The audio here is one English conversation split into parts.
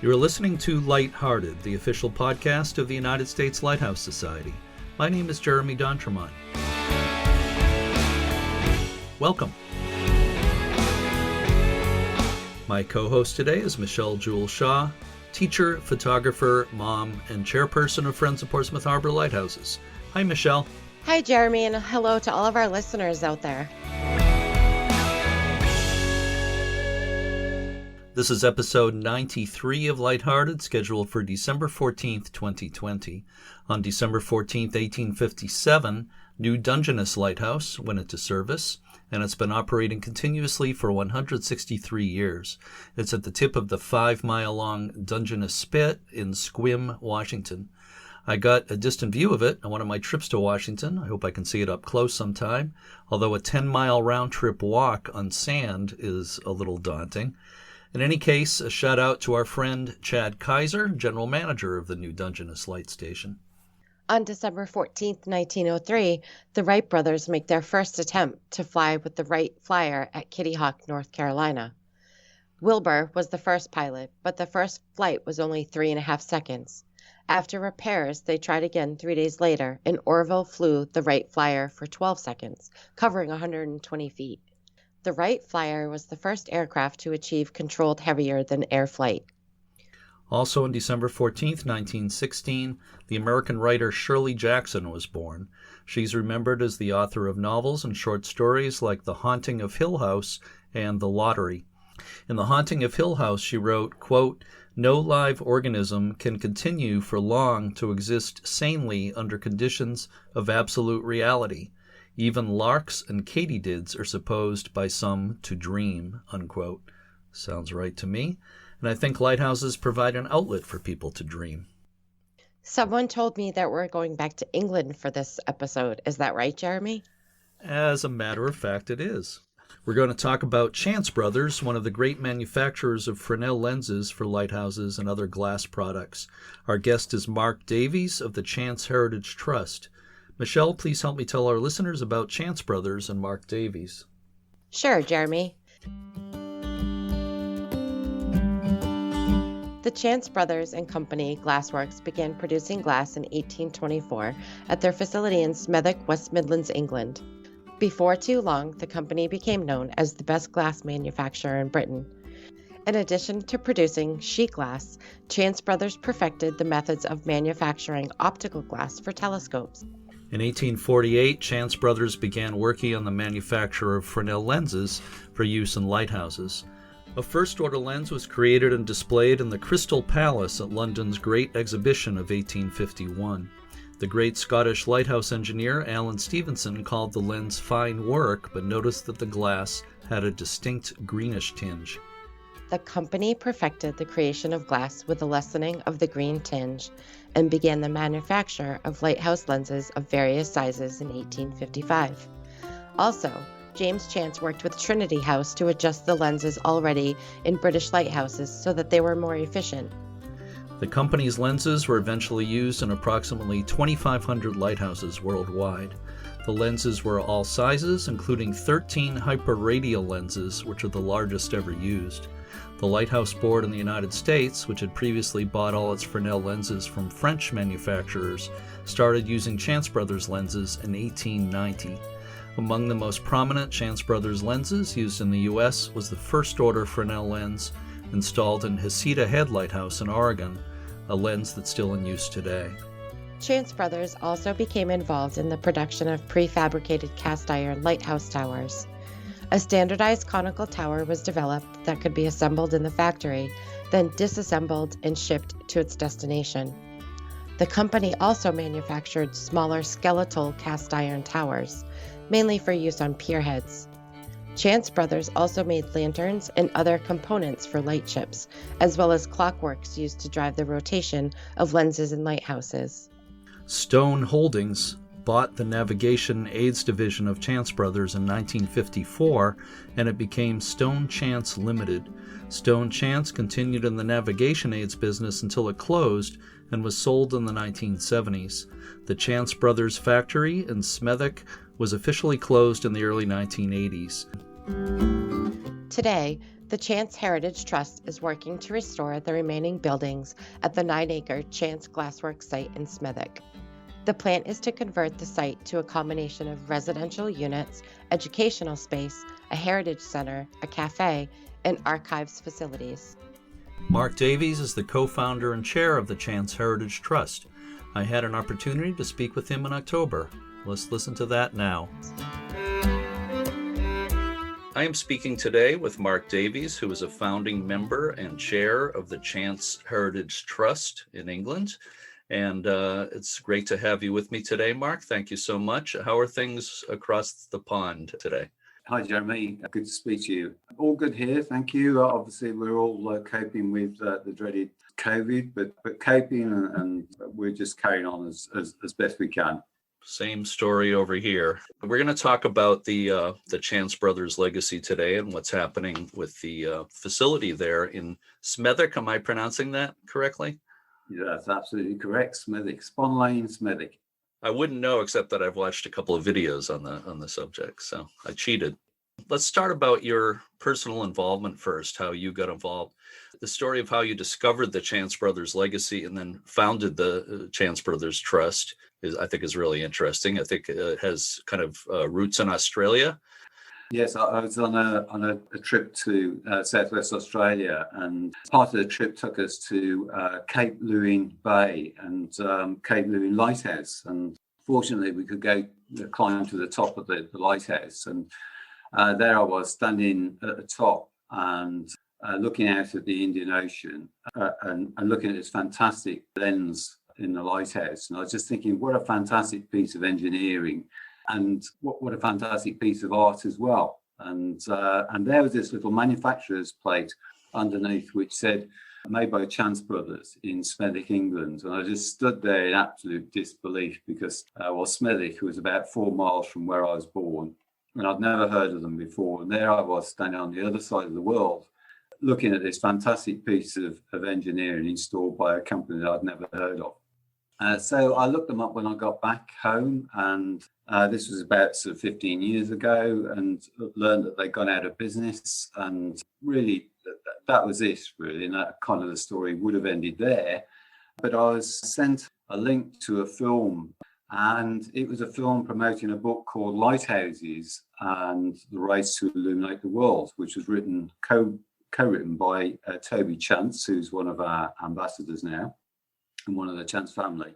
You are listening to Lighthearted, the official podcast of the United States Lighthouse Society. My name is Jeremy D'Entremont. Welcome. My co-host today is Michelle Jewel Shaw, teacher, photographer, mom, and chairperson of Friends of Portsmouth Harbor Lighthouses. Hi, Michelle. Hi, Jeremy, and hello to all of our listeners out there. This is episode 93 of Lighthearted, scheduled for December 14th, 2020. On December 14th, 1857, New Dungeness Lighthouse went into service, and it's been operating continuously for 163 years. It's at the tip of the 5-mile-long Dungeness Spit in Sequim, Washington. I got a distant view of it on one of my trips to Washington. I hope I can see it up close sometime, although a 10-mile round-trip walk on sand is a little daunting. In any case, a shout-out to our friend Chad Kaiser, general manager of the New Dungeness Light Station. On December 14, 1903, the Wright Brothers make their first attempt to fly with the Wright Flyer at Kitty Hawk, North Carolina. Wilbur was the first pilot, but the first flight was only 3.5 seconds. After repairs, they tried again 3 days later, and Orville flew the Wright Flyer for 12 seconds, covering 120 feet. The Wright Flyer was the first aircraft to achieve controlled heavier-than-air flight. Also on December 14, 1916, the American writer Shirley Jackson was born. She's remembered as the author of novels and short stories like The Haunting of Hill House and The Lottery. In The Haunting of Hill House, she wrote, quote, "No live organism can continue for long to exist sanely under conditions of absolute reality. Even larks and katydids are supposed by some to dream," unquote. Sounds right to me. And I think lighthouses provide an outlet for people to dream. Someone told me that we're going back to England for this episode. Is that right, Jeremy? As a matter of fact, it is. We're going to talk about Chance Brothers, one of the great manufacturers of Fresnel lenses for lighthouses and other glass products. Our guest is Mark Davies of the Chance Heritage Trust. Michelle, please help me tell our listeners about Chance Brothers and Mark Davies. Sure, Jeremy. The Chance Brothers and Company Glassworks began producing glass in 1824 at their facility in Smethwick, West Midlands, England. Before too long, the company became known as the best glass manufacturer in Britain. In addition to producing sheet glass, Chance Brothers perfected the methods of manufacturing optical glass for telescopes. In 1848, Chance Brothers began working on the manufacture of Fresnel lenses for use in lighthouses. A first-order lens was created and displayed in the Crystal Palace at London's Great Exhibition of 1851. The great Scottish lighthouse engineer Alan Stevenson called the lens fine work, but noticed that the glass had a distinct greenish tinge. The company perfected the creation of glass with a lessening of the green tinge and began the manufacture of lighthouse lenses of various sizes in 1855. Also, James Chance worked with Trinity House to adjust the lenses already in British lighthouses so that they were more efficient. The company's lenses were eventually used in approximately 2,500 lighthouses worldwide. The lenses were all sizes, including 13 hyperradial lenses, which are the largest ever used. The Lighthouse Board in the United States, which had previously bought all its Fresnel lenses from French manufacturers, started using Chance Brothers lenses in 1890. Among the most prominent Chance Brothers lenses used in the U.S. was the first-order Fresnel lens installed in Heceta Head Lighthouse in Oregon, a lens that's still in use today. Chance Brothers also became involved in the production of prefabricated cast-iron lighthouse towers. A standardized conical tower was developed that could be assembled in the factory, then disassembled and shipped to its destination. The company also manufactured smaller skeletal cast-iron towers, mainly for use on pierheads. Chance Brothers also made lanterns and other components for lightships, as well as clockworks used to drive the rotation of lenses in lighthouses. Stone Holdings bought the Navigation Aids division of Chance Brothers in 1954, and it became Stone Chance Limited. Stone Chance continued in the navigation aids business until it closed and was sold in the 1970s. The Chance Brothers factory in Smethwick was officially closed in the early 1980s. Today, The Chance Heritage Trust is working to restore the remaining buildings at the 9-acre Chance Glassworks site in Smethwick. The plan is to convert the site to a combination of residential units, educational space, a heritage center, a cafe, and archives facilities. Mark Davies is the co-founder and chair of the Chance Heritage Trust. I had an opportunity to speak with him in October. Let's listen to that now. I am speaking today with Mark Davies, who is a founding member and chair of the Chance Heritage Trust in England. And it's great to have you with me today, Mark. Thank you so much. How are things across the pond today? Hi, Jeremy. Good to speak to you. All good here, thank you. Obviously, we're all coping with the dreaded COVID, but coping and we're just carrying on as best we can. Same story over here. We're going to talk about the Chance Brothers legacy today and what's happening with the facility there in Smethwick. Am I pronouncing that correctly? Yeah, that's absolutely correct. Smethwick, Spon Lane, Smethwick. I wouldn't know except that I've watched a couple of videos on the subject, so I cheated. Let's start about your personal involvement first, how you got involved. The story of how you discovered the Chance Brothers legacy and then founded the Chance Brothers Trust I think is really interesting. I think it has kind of roots in Australia. Yes, I was on a trip to Southwest Australia, and part of the trip took us to Cape Lewin Bay and Cape Lewin Lighthouse. And fortunately, we could climb to the top of the lighthouse. And there I was standing at the top and looking out at the Indian Ocean and looking at this fantastic lens in the lighthouse. And I was just thinking, what a fantastic piece of engineering. And what a fantastic piece of art as well. And there was this little manufacturer's plate underneath which said, made by Chance Brothers in Smethwick, England. And I just stood there in absolute disbelief because, Smethwick was about 4 miles from where I was born. And I'd never heard of them before. And there I was standing on the other side of the world, looking at this fantastic piece of engineering installed by a company that I'd never heard of. So I looked them up when I got back home, and this was about sort of 15 years ago, and learned that they'd gone out of business. And really, that was it, really. And that kind of the story would have ended there. But I was sent a link to a film, and it was a film promoting a book called Lighthouses and the Race to Illuminate the World, which was co-written by Toby Chance, who's one of our ambassadors now, and one of the Chance family.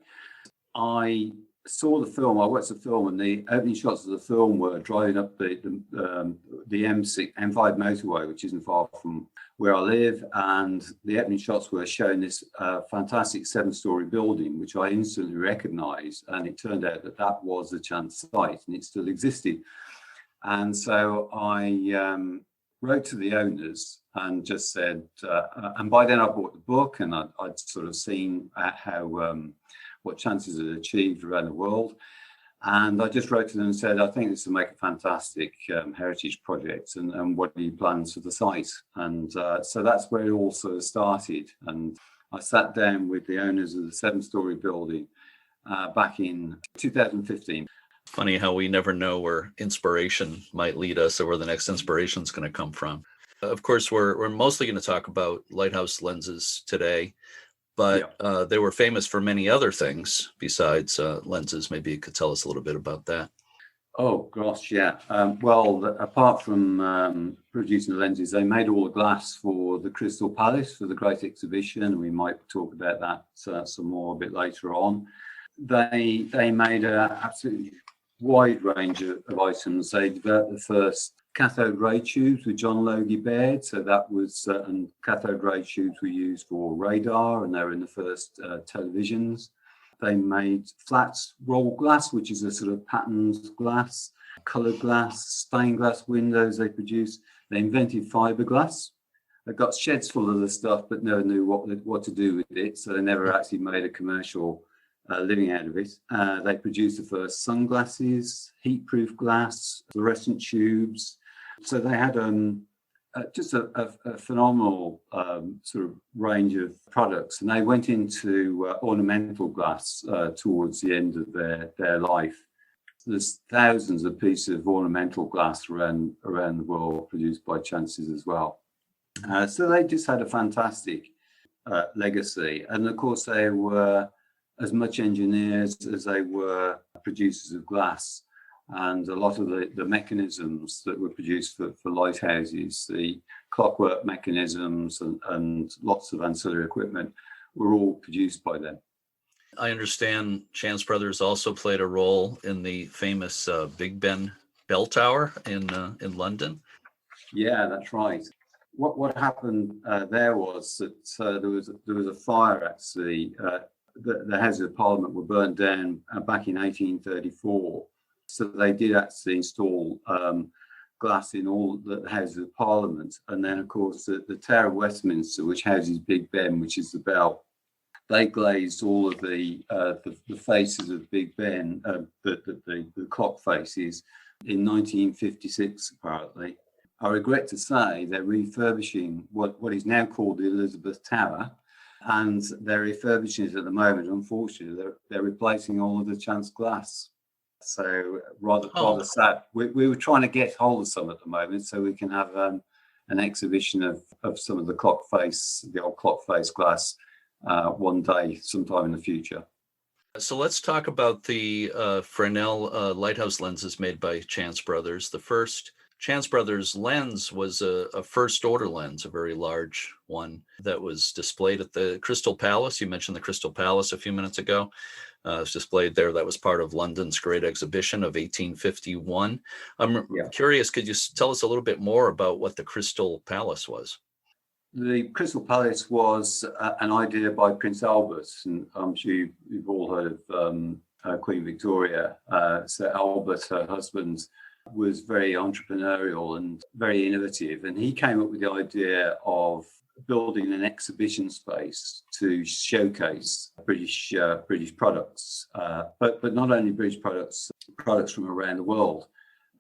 I saw the film, I watched the film, and the opening shots of the film were driving up the M5 motorway, which isn't far from where I live, and the opening shots were showing this fantastic 7-story building, which I instantly recognised, and it turned out that was the Chance site, and it still existed. And so I wrote to the owners and just said, and by then I bought the book, and I'd sort of seen how what Chances had achieved around the world. And I just wrote to them and said, I think this will make a fantastic heritage project, and what are your plans for the site? And so that's where it all sort of started. And I sat down with the owners of the 7-story building back in 2015. Funny how we never know where inspiration might lead us or where the next inspiration is going to come from. Of course, we're mostly going to talk about lighthouse lenses today, but they were famous for many other things besides lenses. Maybe you could tell us a little bit about that. Oh, gosh, yeah. Apart from producing the lenses, they made all the glass for the Crystal Palace for the Great Exhibition, and we might talk about that some more a bit later on. They made an absolutely wide range of items. They developed the first cathode ray tubes with John Logie Baird. So that was, and cathode ray tubes were used for radar, and they were in the first televisions. They made flat roll glass, which is a sort of patterned glass, coloured glass, stained glass windows they produced. They invented fiberglass. They got sheds full of the stuff, but never knew what to do with it. So they never actually made a commercial living out of it. They produced the first sunglasses, heat-proof glass, fluorescent tubes. So they had just a phenomenal sort of range of products, and they went into ornamental glass towards the end of their life. There's thousands of pieces of ornamental glass around the world produced by Chances as well. So they just had a fantastic legacy. And of course, they were as much engineers as they were producers of glass. And a lot of the mechanisms that were produced for lighthouses, the clockwork mechanisms and lots of ancillary equipment, were all produced by them. I understand Chance Brothers also played a role in the famous Big Ben bell tower in London. Yeah, that's right. What happened there was that there was a fire actually. The Houses of Parliament were burnt down back in 1834. So they did actually install glass in all the Houses of Parliament. And then, of course, the Tower of Westminster, which houses Big Ben, which is the bell, they glazed all of the faces of Big Ben, the clock faces, in 1956, apparently. I regret to say they're refurbishing what is now called the Elizabeth Tower, and they're refurbishing it at the moment. Unfortunately, they're replacing all of the chance glass. So rather sad. We were trying to get hold of some at the moment so we can have an exhibition of some of the old clock face glass one day, sometime in the future. So let's talk about the Fresnel lighthouse lenses made by Chance Brothers. The first Chance Brothers lens was a first order lens, a very large one that was displayed at the Crystal Palace. You mentioned the Crystal Palace a few minutes ago. It was displayed there. That was part of London's Great Exhibition of 1851. I'm curious, could you tell us a little bit more about what the Crystal Palace was? The Crystal Palace was an idea by Prince Albert, and I'm sure you've all heard of Queen Victoria. So Albert, her husband, was very entrepreneurial and very innovative, and he came up with the idea of building an exhibition space to showcase British products, but not only British products from around the world.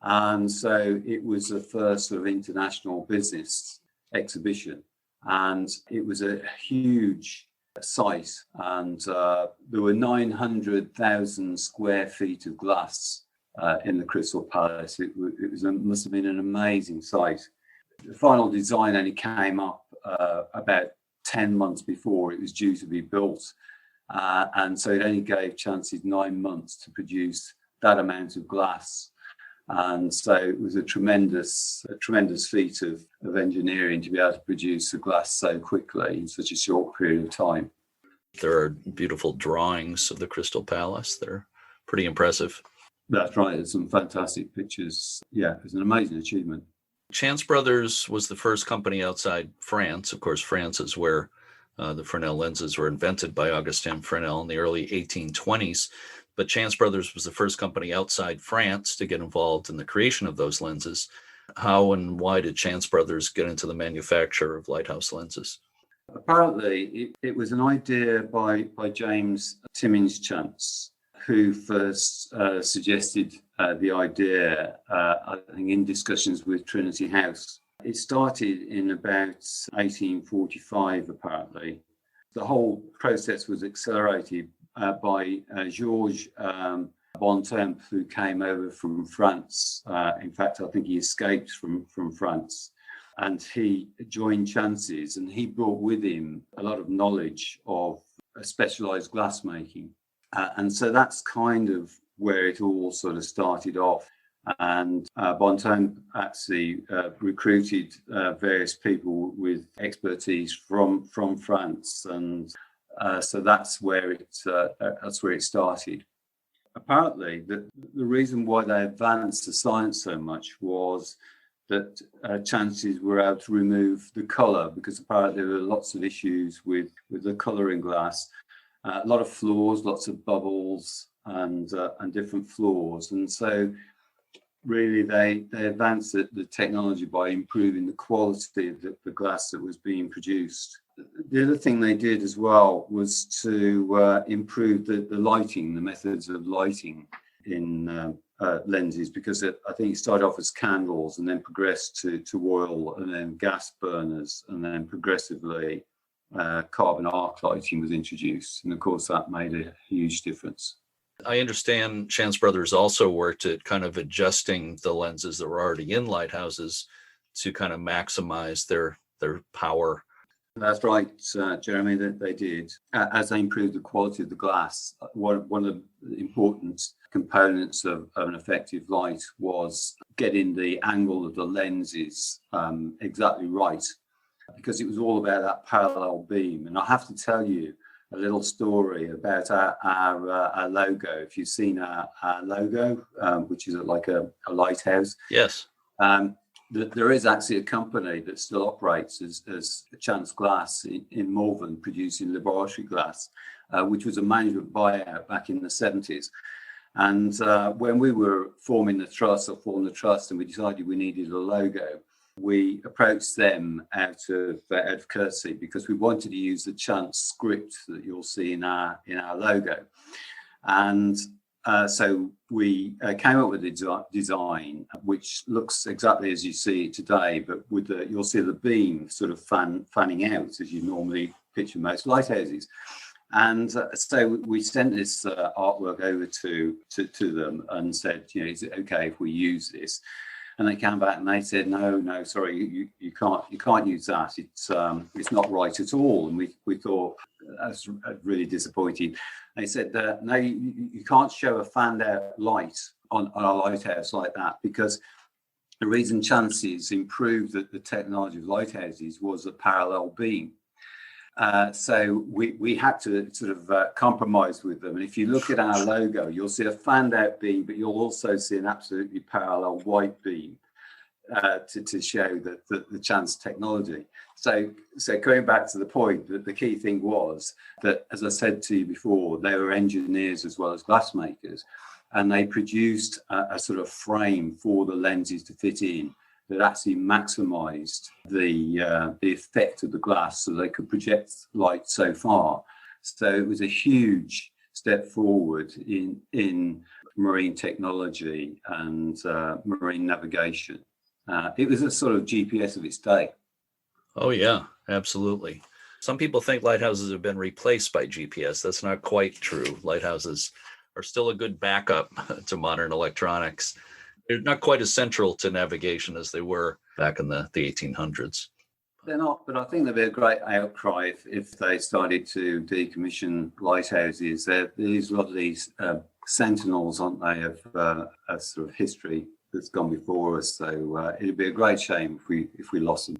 And so it was the first sort of international business exhibition, and it was a huge site, and there were 900,000 square feet of glass in the Crystal Palace. Must have been an amazing site. The final design only came up about 10 months before it was due to be built, and so it only gave Chance's 9 months to produce that amount of glass. And so it was a tremendous feat of engineering to be able to produce the glass so quickly in such a short period of time. There are beautiful drawings of the Crystal Palace. They're pretty impressive. That's right. There's some fantastic pictures. Yeah, it was an amazing achievement. Chance Brothers was the first company outside France. Of course, France is where the Fresnel lenses were invented by Augustin Fresnel in the early 1820s. But Chance Brothers was the first company outside France to get involved in the creation of those lenses. How and why did Chance Brothers get into the manufacture of lighthouse lenses? Apparently, it was an idea by James Timmins Chance, who first suggested the idea, I think, in discussions with Trinity House. It started in about 1845, apparently. The whole process was accelerated by Georges Bontemps, who came over from France. In fact, I think he escaped from France. And he joined Chance's, and he brought with him a lot of knowledge of specialised glassmaking. And so that's kind of where it all sort of started off. And Bontemps actually recruited various people with expertise from France, and so that's where it started. Apparently, the reason why they advanced the science so much was that Chances were able to remove the colour, because apparently there were lots of issues with the colouring glass. A lot of flaws, lots of bubbles, and different flaws, and so really they advanced the technology by improving the quality of the glass that was being produced. The other thing they did as well was to improve the lighting, the methods of lighting in lenses, because I think it started off as candles and then progressed to oil and then gas burners, and then progressively carbon arc lighting was introduced, and of course that made a huge difference. I understand Chance Brothers also worked at kind of adjusting the lenses that were already in lighthouses to kind of maximize their their power. That's right, Jeremy, that they did. As they improved the quality of the glass, one of the important components of an effective light was getting the angle of the lenses exactly right, because it was all about that parallel beam. And I have to tell you a little story about our logo. If you've seen our logo, which is like a lighthouse. Yes. There is actually a company that still operates as Chance Glass in Malvern, producing laboratory glass, which was a management buyout back in the 70s. And when we were forming the trust, and we decided we needed a logo, we approached them out of courtesy, because we wanted to use the Chance script that you'll see in our logo. And so we came up with a design which looks exactly as you see it today, but with you'll see the beam sort of fanning out as you normally picture most lighthouses. And so we sent this artwork over to them and said, is it okay if we use this? And they came back and they said, no, sorry, you can't use that. It's not right at all. And we thought that's really disappointing. They said that no, you can't show a fanned out light on a lighthouse like that, because the reason Chances improved the technology of lighthouses was a parallel beam. So we had to sort of compromise with them. And if you look at our logo, you'll see a fanned out beam, but you'll also see an absolutely parallel white beam to show the Chance technology. So going back to the point, that the key thing was that, as I said to you before, they were engineers as well as glassmakers, and they produced a sort of frame for the lenses to fit in that actually maximised the effect of the glass, so they could project light so far. So it was a huge step forward in marine technology and marine navigation. It was a sort of GPS of its day. Oh, yeah, absolutely. Some people think lighthouses have been replaced by GPS. That's not quite true. Lighthouses are still a good backup to modern electronics. They're not quite as central to navigation as they were back in the 1800s. They're not, but I think there'd be a great outcry if they started to decommission lighthouses. There's a lot of these sentinels, aren't they, of a sort of history that's gone before us. So it'd be a great shame if we lost them.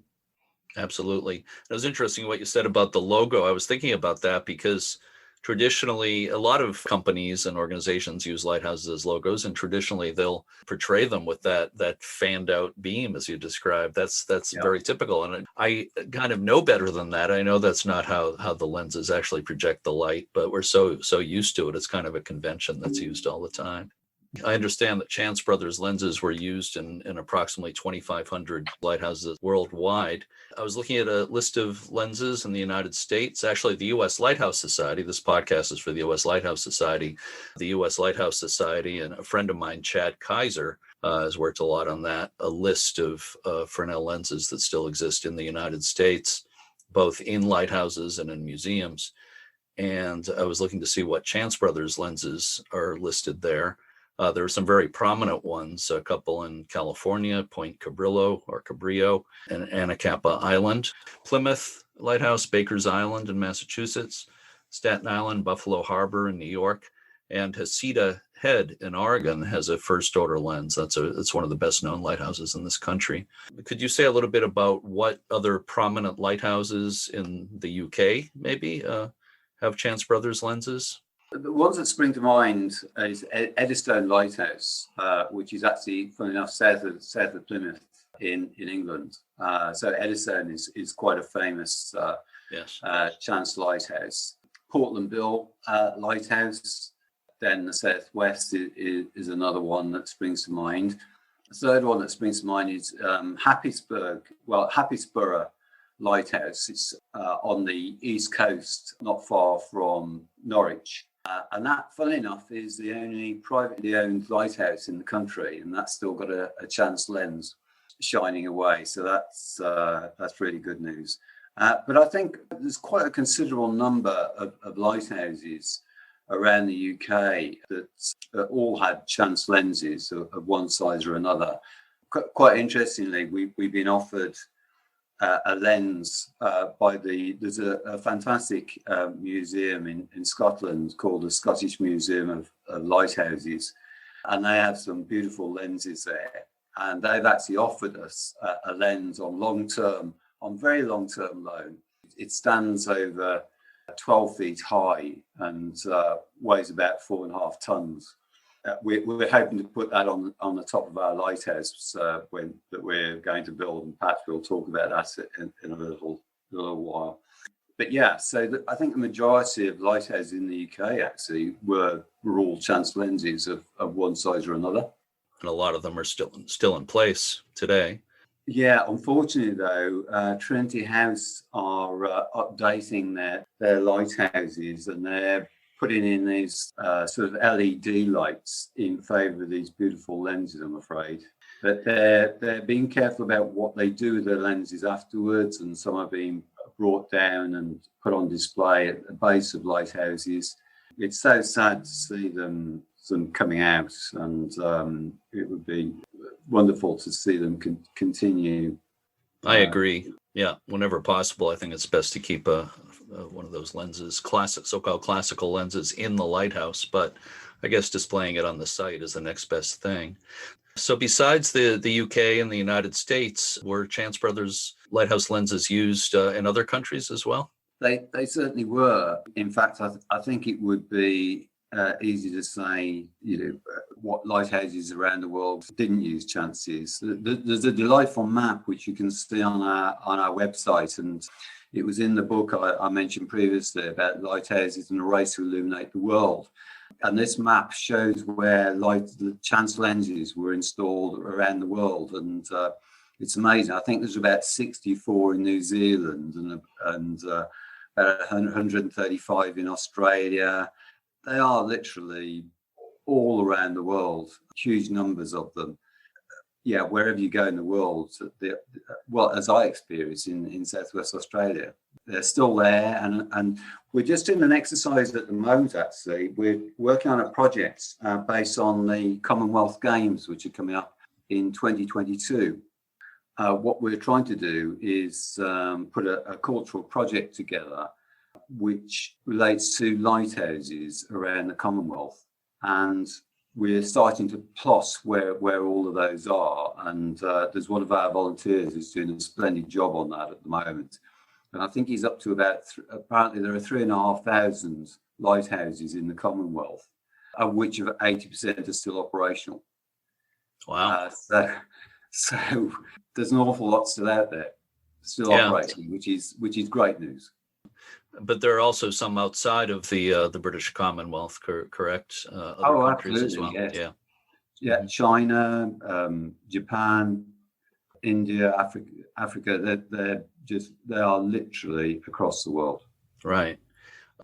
Absolutely. It was interesting what you said about the logo. I was thinking about that because traditionally, a lot of companies and organizations use lighthouses as logos, and traditionally they'll portray them with that fanned out beam, as you described. That's very typical. And I kind of know better than that. I know that's not how the lenses actually project the light, but we're so used to it. It's kind of a convention that's used all the time. I understand that Chance Brothers lenses were used in approximately 2,500 lighthouses worldwide. I was looking at a list of lenses in the United States. Actually, the U.S. Lighthouse Society, this podcast is for the U.S. Lighthouse Society. The U.S. Lighthouse Society and a friend of mine, Chad Kaiser, has worked a lot on that, a list of Fresnel lenses that still exist in the United States, both in lighthouses and in museums. And I was looking to see what Chance Brothers lenses are listed there. There are some very prominent ones, a couple in California, Point Cabrillo or Cabrillo, and Anacapa Island, Plymouth Lighthouse, Baker's Island in Massachusetts, Staten Island, Buffalo Harbor in New York, and Heceta Head in Oregon has a first order lens. It's one of the best known lighthouses in this country. Could you say a little bit about what other prominent lighthouses in the UK maybe have Chance Brothers lenses? The ones that spring to mind is Eddystone Lighthouse, which is actually, funny enough, south of Plymouth in England. So Eddystone is quite a famous Chance lighthouse. Portland Bill Lighthouse, then the southwest is another one that springs to mind. The third one that springs to mind is Happisburgh Lighthouse. It's on the east coast, not far from Norwich. And that, funnily enough, is the only privately owned lighthouse in the country, and that's still got a Chance lens shining away. So that's really good news. But I think there's quite a considerable number of lighthouses around the UK that all had Chance lenses of one size or another. Quite interestingly, we've been offered a lens there's a fantastic museum in Scotland called the Scottish Museum of Lighthouses, and they have some beautiful lenses there. And they've actually offered us a lens on very long-term loan. It stands over 12 feet high and weighs about 4.5 tons. We're hoping to put that on the top of our lighthouse that we're going to build, and perhaps we'll talk about that in a little while. But yeah, so I think the majority of lighthouses in the UK actually were all chance lenses of one size or another. And a lot of them are still in place today. Yeah, unfortunately though, Trinity House are updating their lighthouses, and they're putting in these sort of LED lights in favour of these beautiful lenses, I'm afraid. But they're being careful about what they do with their lenses afterwards, and some are being brought down and put on display at the base of lighthouses. It's so sad to see them coming out, and it would be wonderful to see them continue. I agree. Yeah, whenever possible, I think it's best to keep one of those lenses, so-called classical lenses, in the lighthouse. But I guess displaying it on the site is the next best thing. So besides the UK and the United States, were Chance Brothers lighthouse lenses used in other countries as well? They certainly were. In fact, I think it would be easy to say, what lighthouses around the world didn't use chances. There's a delightful map which you can see on our website, and it was in the book I mentioned previously about lighthouses and a race to illuminate the world. And this map shows where the chance lenses were installed around the world, and it's amazing. I think there's about 64 in New Zealand and about 135 in Australia. They are literally all around the world, huge numbers of them. Yeah, wherever you go in the world, as I experience in Southwest Australia, they're still there. And we're just doing an exercise at the moment, actually. We're working on a project based on the Commonwealth Games, which are coming up in 2022. What we're trying to do is put a cultural project together which relates to lighthouses around the Commonwealth, and we're starting to plot where all of those are. And there's one of our volunteers who's doing a splendid job on that at the moment, and I think he's up to about apparently there are 3,500 lighthouses in the Commonwealth, of which 80% are still operational. Wow. So there's an awful lot still out there, still operating, which is great news. But there are also some outside of the British Commonwealth, correct? Other countries as well. Yes. Yeah. Yeah, Mm-hmm. China, Japan, India, Africa. They are literally across the world. Right.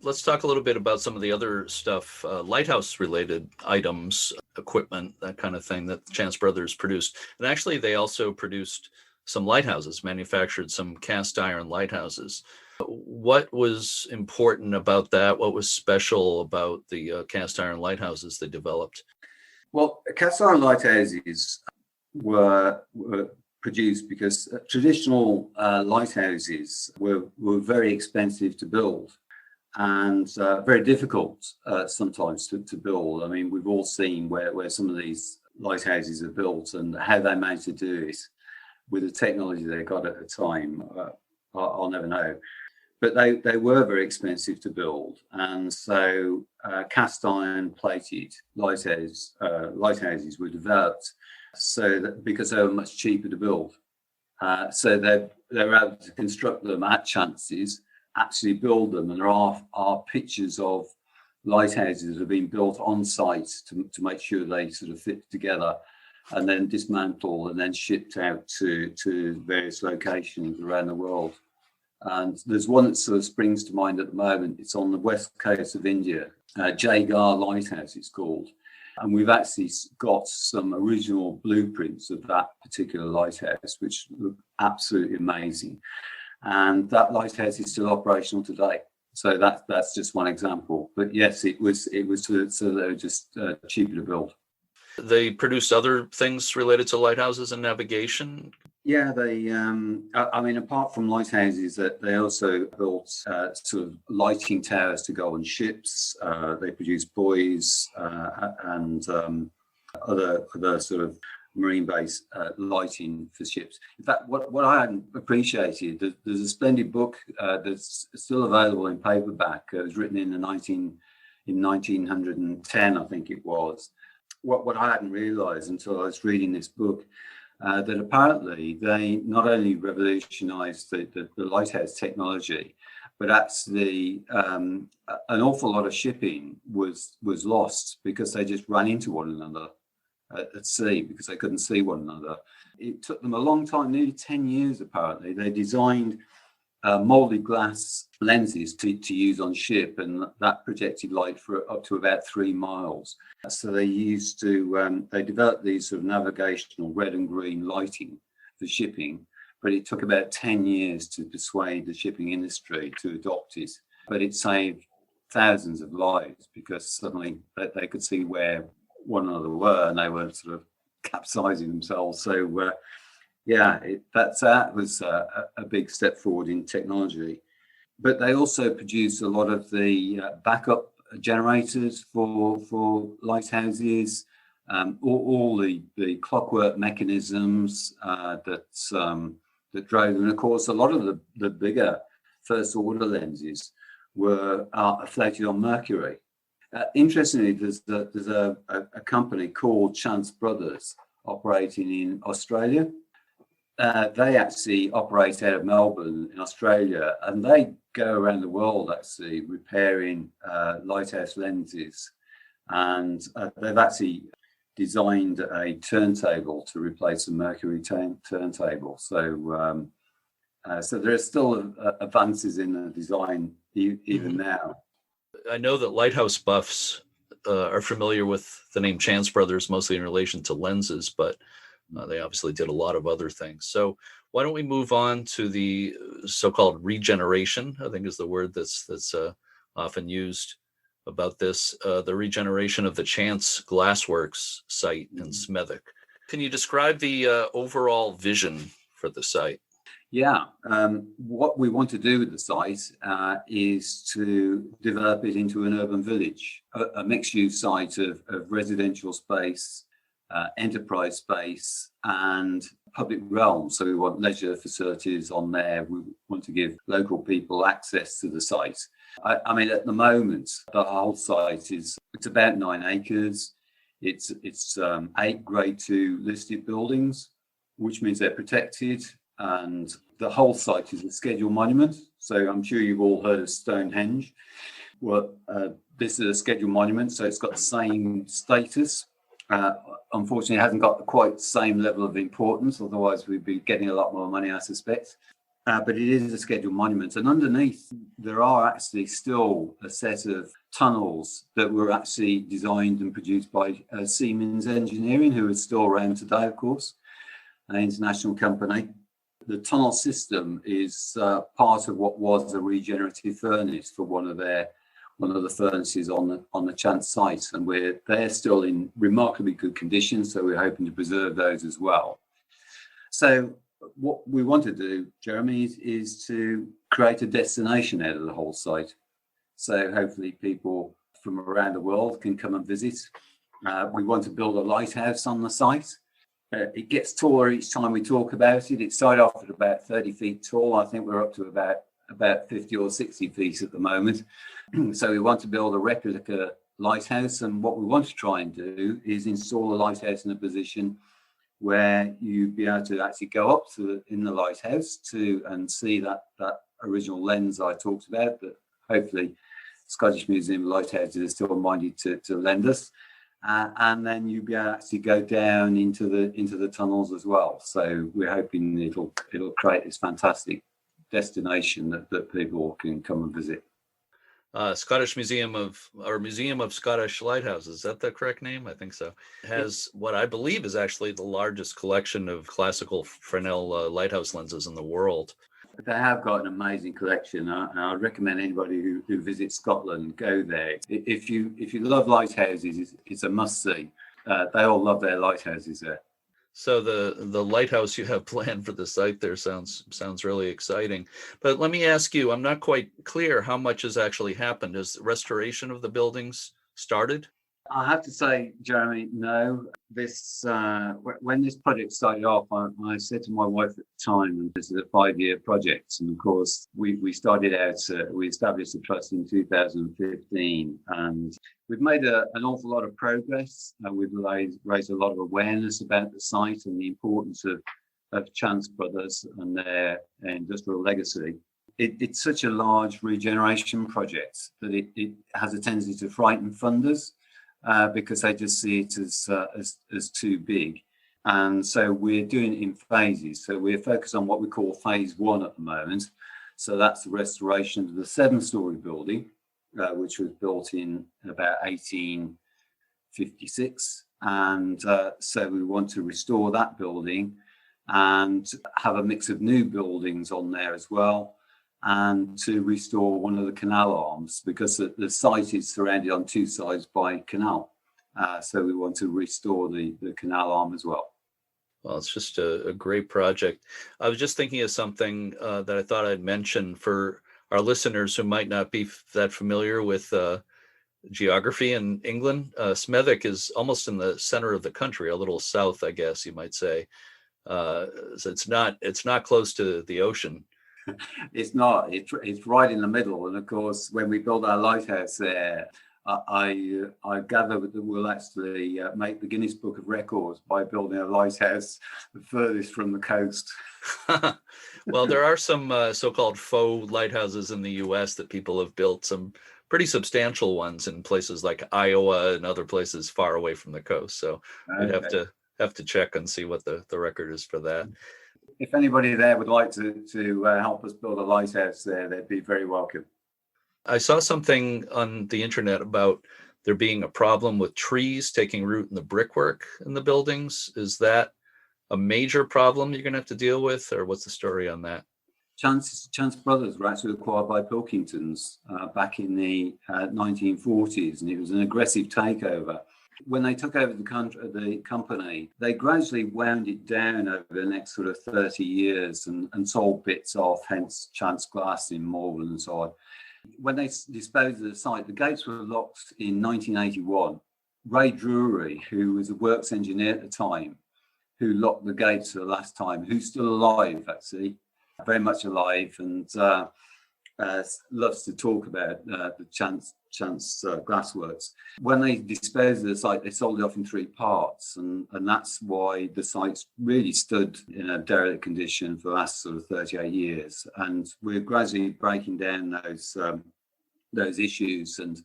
Let's talk a little bit about some of the other stuff, lighthouse-related items, equipment, that kind of thing that Chance Brothers produced. And actually, they also produced some lighthouses, manufactured some cast iron lighthouses. What was important about that? What was special about the cast iron lighthouses they developed? Well, cast iron lighthouses were produced because traditional lighthouses were very expensive to build and very difficult sometimes to build. I mean, we've all seen where some of these lighthouses are built and how they managed to do it with the technology they got at the time. I'll never know. But they were very expensive to build, and so cast iron plated lighthouses were developed because they were much cheaper to build. So they were able to construct them at Chances, actually build them, and there are pictures of lighthouses that have been built on site to make sure they sort of fit together, and then dismantled and then shipped out to various locations around the world. And there's one that sort of springs to mind at the moment. It's on the west coast of India, Jagar Lighthouse it's called. And we've actually got some original blueprints of that particular lighthouse, which look absolutely amazing. And that lighthouse is still operational today. So that's just one example. But yes, it was so they were just cheaper to build. They produced other things related to lighthouses and navigation. Yeah, I mean, apart from lighthouses, that they also built sort of lighting towers to go on ships. They produced buoys and other sort of marine-based lighting for ships. In fact, what I hadn't appreciated, there's a splendid book that's still available in paperback. It was written in 1910, I think it was. What I hadn't realised until I was reading this book, that apparently they not only revolutionised the lighthouse technology, but actually an awful lot of shipping was lost because they just ran into one another at sea because they couldn't see one another. It took them a long time, nearly 10 years apparently. They designed molded glass lenses to use on ship, and that projected light for up to about 3 miles. So they they developed these sort of navigational red and green lighting for shipping, but it took about 10 years to persuade the shipping industry to adopt it. But it saved thousands of lives because suddenly they could see where one another were and they were sort of capsizing themselves. So that was a big step forward in technology. But they also produce a lot of the backup generators for lighthouses, all the clockwork mechanisms that drove them. And of course, a lot of the bigger first order lenses are floated on mercury. Interestingly, there's a company called Chance Brothers operating in Australia. They actually operate out of Melbourne in Australia, and they go around the world actually repairing lighthouse lenses. And they've actually designed a turntable to replace a mercury turntable. So there are still advances in the design even now. I know that lighthouse buffs are familiar with the name Chance Brothers, mostly in relation to lenses, but they obviously did a lot of other things. So why don't we move on to the so-called regeneration, I think is the word that's often used about this, the regeneration of the Chance Glassworks site in Smethwick. Can you describe the overall vision for the site? Yeah, what we want to do with the site is to develop it into an urban village, a mixed-use site of residential space, enterprise space, and public realm. So we want leisure facilities on there. We want to give local people access to the site. I mean, at the moment, the whole site it's about 9 acres. It's 8 Grade 2 listed buildings, which means they're protected. And the whole site is a scheduled monument. So I'm sure you've all heard of Stonehenge. Well, this is a scheduled monument, so it's got the same status. Unfortunately, it hasn't got quite the same level of importance. Otherwise, we'd be getting a lot more money, I suspect. But it is a scheduled monument. And underneath, there are actually still a set of tunnels that were actually designed and produced by Siemens Engineering, who is still around today, of course, an international company. The tunnel system is part of what was a regenerative furnace for one of the furnaces on the Chance site, and they're still in remarkably good condition. So we're hoping to preserve those as well. So what we want to do, Jeremy, is to create a destination out of the whole site. So hopefully people from around the world can come and visit. We want to build a lighthouse on the site. It gets taller each time we talk about it. It started off at about 30 feet tall. I think we're up to about 50 or 60 feet at the moment. So we want to build a replica lighthouse. And what we want to try and do is install a lighthouse in a position where you'd be able to actually go up in the lighthouse and see that original lens I talked about, that hopefully Scottish Museum of Lighthouses is still minded to lend us. And then you'll be able to actually go down into the tunnels as well. So we're hoping it'll create this fantastic destination that people can come and visit. Museum of Scottish Lighthouses, is that the correct name? I think so. It has what I believe is actually the largest collection of classical Fresnel lighthouse lenses in the world. They have got an amazing collection, and I recommend anybody who visits Scotland go there. If you love lighthouses, it's a must see. They all love their lighthouses there. So the lighthouse you have planned for the site there sounds really exciting. But let me ask you, I'm not quite clear how much has actually happened. Has the restoration of the buildings started? I have to say, Jeremy, no. This when this project started off, I said to my wife at the time, and this is a 5-year project, and of course we started out. We established the trust in 2015, and we've made an awful lot of progress. We've raised a lot of awareness about the site and the importance of Chance Brothers and their industrial legacy. It's such a large regeneration project that it has a tendency to frighten funders. Because they just see it as too big. And so we're doing it in phases. So we're focused on what we call phase 1 at the moment. So that's the restoration of the 7-story building, which was built in about 1856. And so we want to restore that building and have a mix of new buildings on there as well, and to restore one of the canal arms, because the site is surrounded on 2 sides by canal. So we want to restore the canal arm as well. Well, it's just a great project. I was just thinking of something that I thought I'd mention for our listeners who might not be that familiar with geography in England. Smethwick is almost in the center of the country, a little south, I guess you might say. So it's not close to the ocean. It's not. It's right in the middle. And of course, when we built our lighthouse there, I gather that we'll actually make the Guinness Book of Records by building a lighthouse the furthest from the coast. Well, there are some so-called faux lighthouses in the U.S. that people have built, some pretty substantial ones in places like Iowa and other places far away from the coast. So we'd have to check and see what the record is for that. If anybody there would like to help us build a lighthouse there, they'd be very welcome. I saw something on the internet about there being a problem with trees taking root in the brickwork in the buildings. Is that a major problem you're going to have to deal with, or what's the story on that? Chance Brothers were actually acquired by Pilkingtons back in the 1940s, and it was an aggressive takeover. When they took over the company, they gradually wound it down over the next sort of 30 years and sold bits off, hence Chance Glass in Malvern and so on. When they disposed of the site, the gates were locked in 1981. Ray Drury, who was a works engineer at the time, who locked the gates for the last time, who's still alive, actually, very much alive, and loves to talk about the Chance Glassworks. When they disposed of the site, they sold it off in 3 parts, and that's why the site's really stood in a derelict condition for the last sort of 38 years. And we're gradually breaking down those issues, and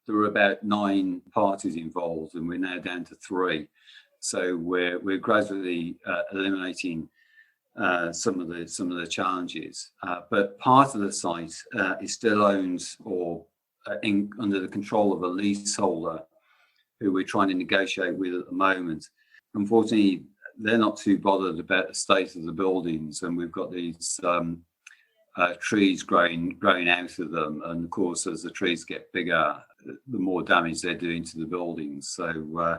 there were about 9 parties involved, and we're now down to 3. So we're gradually eliminating some of the challenges, but part of the site is still owned or under the control of a leaseholder who we're trying to negotiate with at the moment. Unfortunately, they're not too bothered about the state of the buildings, and we've got these trees growing out of them. And of course, as the trees get bigger, the more damage they're doing to the buildings. So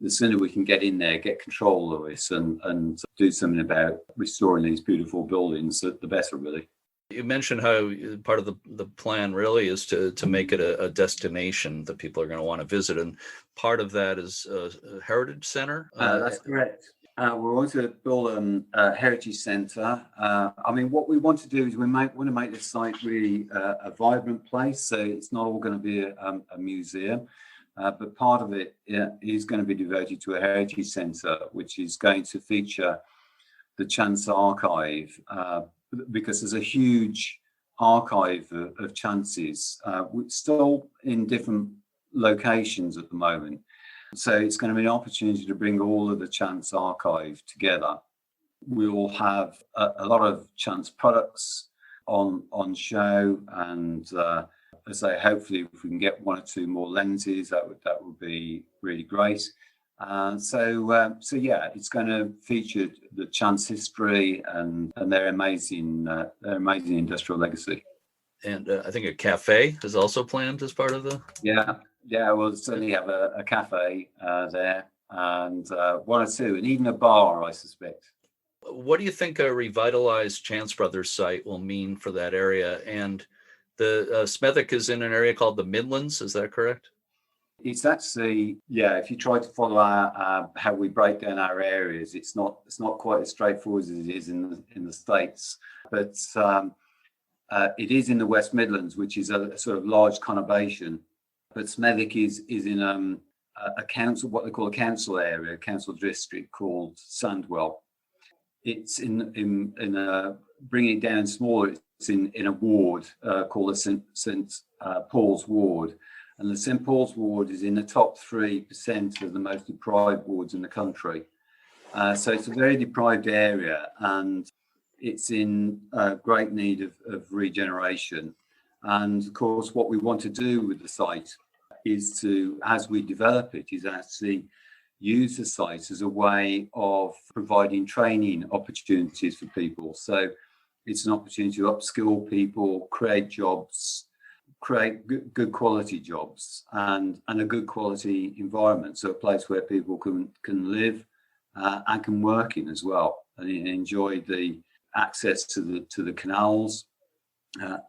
the sooner we can get in there, get control of this, and do something about restoring these beautiful buildings, the better, really. You mentioned how part of the plan really is to make it a destination that people are going to want to visit, and part of that is a heritage center. That's correct. We want to build a heritage centre. I mean, what we want to do is want to make this site really a vibrant place. So it's not all going to be a museum, but part of it is going to be devoted to a heritage centre, which is going to feature the Chance archive. Because there's a huge archive of chances, still in different locations at the moment. So it's going to be an opportunity to bring all of the Chance archive together. We will have a lot of Chance products on show, and as I say, hopefully if we can get 1 or 2 more lenses, that would be really great. So yeah, it's going to feature the Chance history and their amazing industrial legacy. And I think a cafe is also planned as part of the. Yeah, we'll certainly have a cafe there, and one or two, and even a bar, I suspect. What do you think a revitalized Chance Brothers site will mean for that area? And the Smethwick is in an area called the Midlands, is that correct? It's actually, yeah, if you try to follow our how we break down our areas, it's not quite as straightforward as it is in the States, but it is in the West Midlands, which is a sort of large conurbation. But Smethwick is in a council, what they call a council area, a council district called Sandwell. It's in bringing it down smaller. It's in a ward called the St Paul's Ward. And the St Paul's Ward is in the top 3% of the most deprived wards in the country. So it's a very deprived area, and it's in great need of regeneration. And of course, what we want to do with the site is to, as we develop it, is actually use the site as a way of providing training opportunities for people. So it's an opportunity to upskill people, create jobs, create good quality jobs, and a good quality environment. So a place where people can live and can work in as well, and enjoy the access to the canals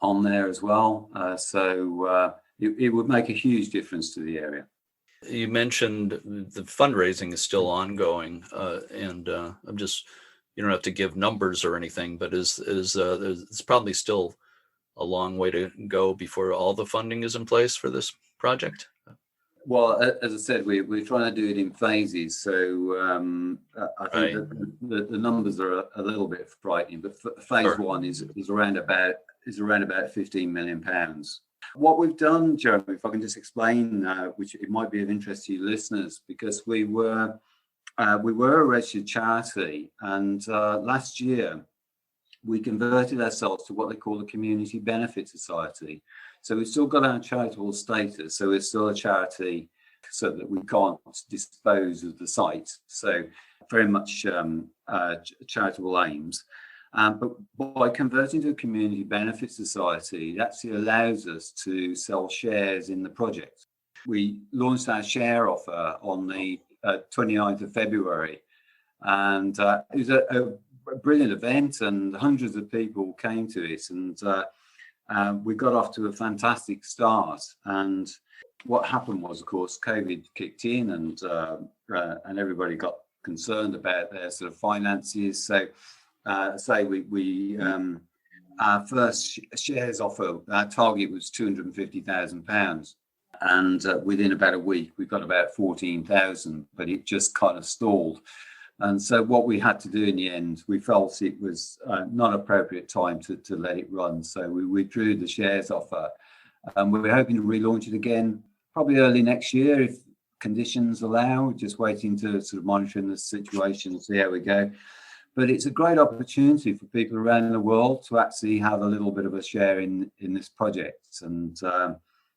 on there as well. So it would make a huge difference to the area. You mentioned the fundraising is still ongoing, and I'm just, you don't have to give numbers or anything, but it's probably still a long way to go before all the funding is in place for this project. Well, as I said, we're trying to do it in phases. So I think that the numbers are a little bit frightening, but phase one is around about £15 million. What we've done, Jeremy, if I can just explain, which it might be of interest to you listeners, because we were a registered charity, and last year we converted ourselves to what they call a community benefit society. So we've still got our charitable status, so we're still a charity, so that we can't dispose of the site. So very much charitable aims. But by converting to a community benefit society, it actually allows us to sell shares in the project. We launched our share offer on the 29th of February, and it was a brilliant event, and hundreds of people came to it, and we got off to a fantastic start. And what happened was, of course, COVID kicked in, and everybody got concerned about their sort of finances. So our first shares offer, our target was £250,000, and within about a week we got about 14,000, but it just kind of stalled. And so what we had to do in the end, we felt it was not appropriate time to let it run. So we withdrew the shares offer, and we're hoping to relaunch it again probably early next year if conditions allow. Just waiting to sort of monitoring the situation and see how we go. But it's a great opportunity for people around the world to actually have a little bit of a share in this project. And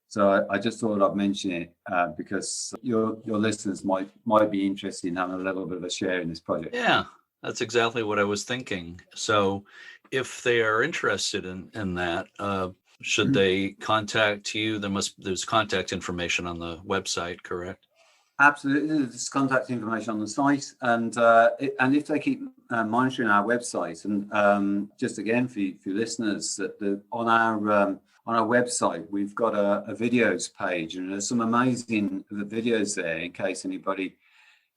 so I just thought I'd mention it because your listeners might be interested in having a little bit of a share in this project. Yeah, that's exactly what I was thinking. So if they are interested in that, should they contact you? There's contact information on the website, correct? Absolutely, there's contact information on the site, and if they keep monitoring our website, and just again for listeners, that on our website we've got a videos page, and there's some amazing videos there in case anybody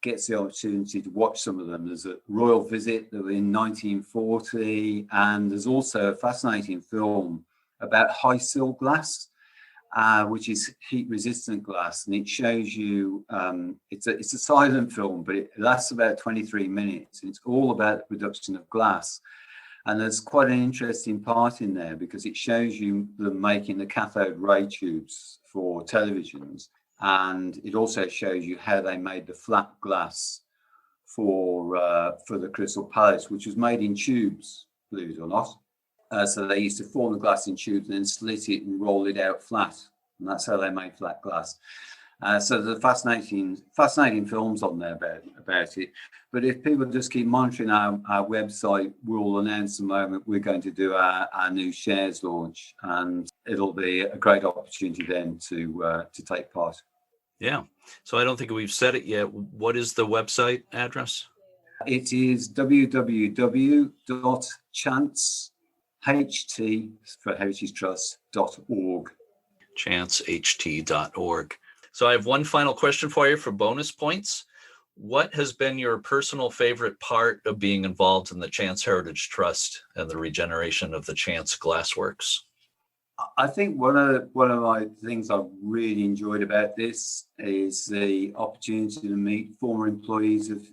gets the opportunity to watch some of them. There's a royal visit that was in 1940, and there's also a fascinating film about high sill glass, which is heat-resistant glass, and it shows you. It's a silent film, but it lasts about 23 minutes. And it's all about the production of glass, and there's quite an interesting part in there because it shows you them making the cathode ray tubes for televisions, and it also shows you how they made the flat glass for the Crystal Palace, which was made in tubes, believe it or not. So they used to form the glass in tubes and then slit it and roll it out flat. And that's how they made flat glass. So there's fascinating films on there about it. But if people just keep monitoring our website, we'll announce the moment we're going to do our new shares launch. And it'll be a great opportunity then to take part. Yeah. So I don't think we've said it yet. What is the website address? It is www.chanceht for Heritage Trust.org. chanceht.org. So I have one final question for you for bonus points. What has been your personal favorite part of being involved in the Chance Heritage Trust and the regeneration of the Chance Glassworks? I think one of my things I've really enjoyed about this is the opportunity to meet former employees of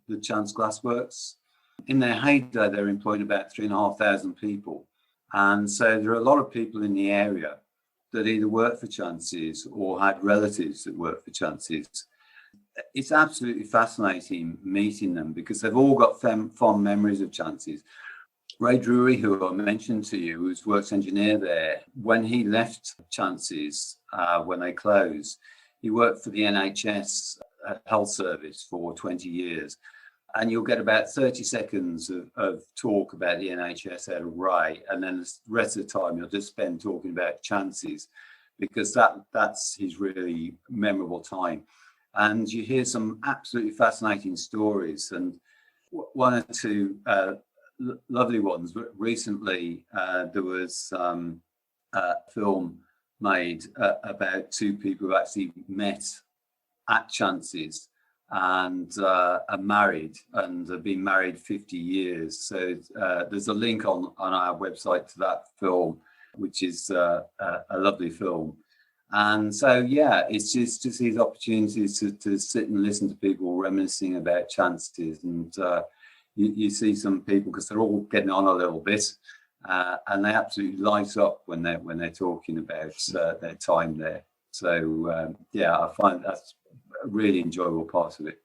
the Chance Glassworks. In their heyday, they were employing about 3,500 people. And so there are a lot of people in the area that either worked for Chances or had relatives that worked for Chances. It's absolutely fascinating meeting them because they've all got fond memories of Chances. Ray Drury, who I mentioned to you, who's works engineer there, when he left Chances, when they closed, he worked for the NHS health service for 20 years. And you'll get about 30 seconds of talk about the NHS out of Ray, and then the rest of the time you'll just spend talking about Chances, because that's his really memorable time. And you hear some absolutely fascinating stories, and one or two lovely ones. Recently, there was a film made about two people who actually met at Chances and are married and have been married 50 years. So there's a link on our website to that film, which is a lovely film. And so, yeah, it's just these opportunities to sit and listen to people reminiscing about Chances. And you see some people, because they're all getting on a little bit, and they absolutely light up when they're talking about their time there. So, yeah, I find that's a really enjoyable part of it.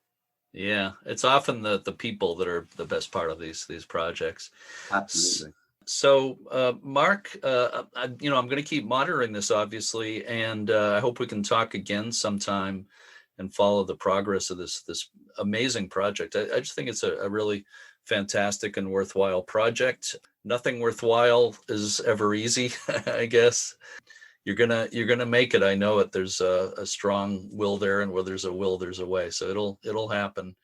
Yeah, it's often the people that are the best part of these projects. Absolutely. So, Mark, I'm going to keep monitoring this, obviously, and I hope we can talk again sometime and follow the progress of this amazing project. I just think it's a really fantastic and worthwhile project. Nothing worthwhile is ever easy, I guess. You're gonna make it. I know it. There's a strong will there, and where there's a will, there's a way. So it'll happen.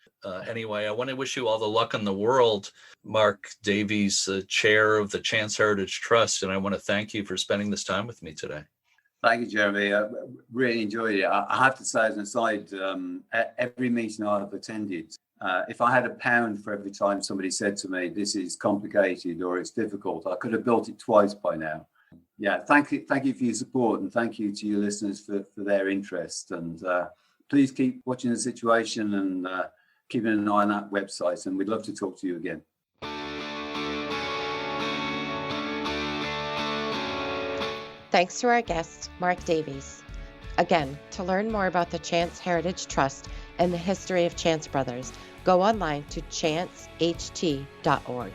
Anyway, I want to wish you all the luck in the world, Mark Davies, chair of the Chance Heritage Trust, and I want to thank you for spending this time with me today. Thank you, Jeremy. I really enjoyed it. I have to say, as an aside, at every meeting I've attended, if I had £1 for every time somebody said to me, this is complicated or it's difficult, I could have built it twice by now. Yeah, thank you for your support, and thank you to your listeners for their interest. And please keep watching the situation and keeping an eye on that website, and we'd love to talk to you again. Thanks to our guest, Mark Davies. Again, to learn more about the Chance Heritage Trust and the history of Chance Brothers, go online to chanceht.org.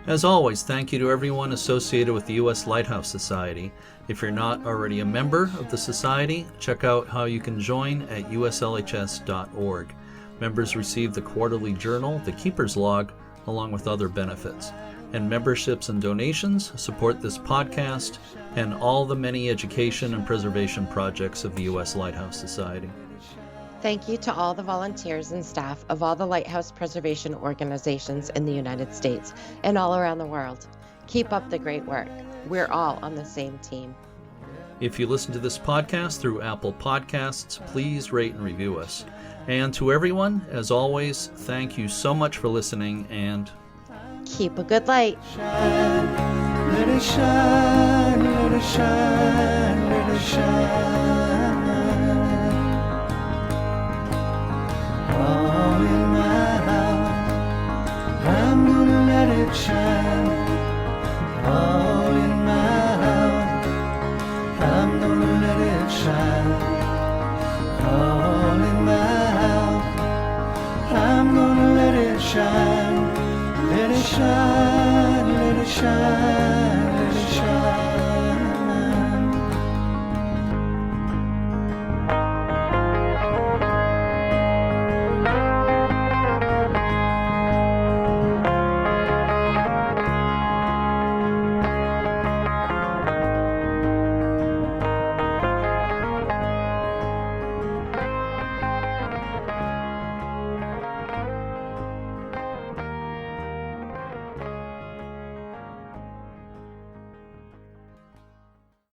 As always, thank you to everyone associated with the U.S. Lighthouse Society. If you're not already a member of the Society, check out how you can join at uslhs.org. Members receive the quarterly journal, The Keeper's Log, along with other benefits. And memberships and donations support this podcast and all the many education and preservation projects of the U.S. Lighthouse Society. Thank you to all the volunteers and staff of all the lighthouse preservation organizations in the United States and all around the world. Keep up the great work. We're all on the same team. If you listen to this podcast through Apple Podcasts, please rate and review us. And to everyone, as always, thank you so much for listening, and keep a good light. Shine, let it shine, let it shine, let it shine. All in my house, I'm gonna let it shine. All in my house, I'm gonna let it shine. All in my house, I'm gonna let it shine. Let it shine, let it shine, let it shine.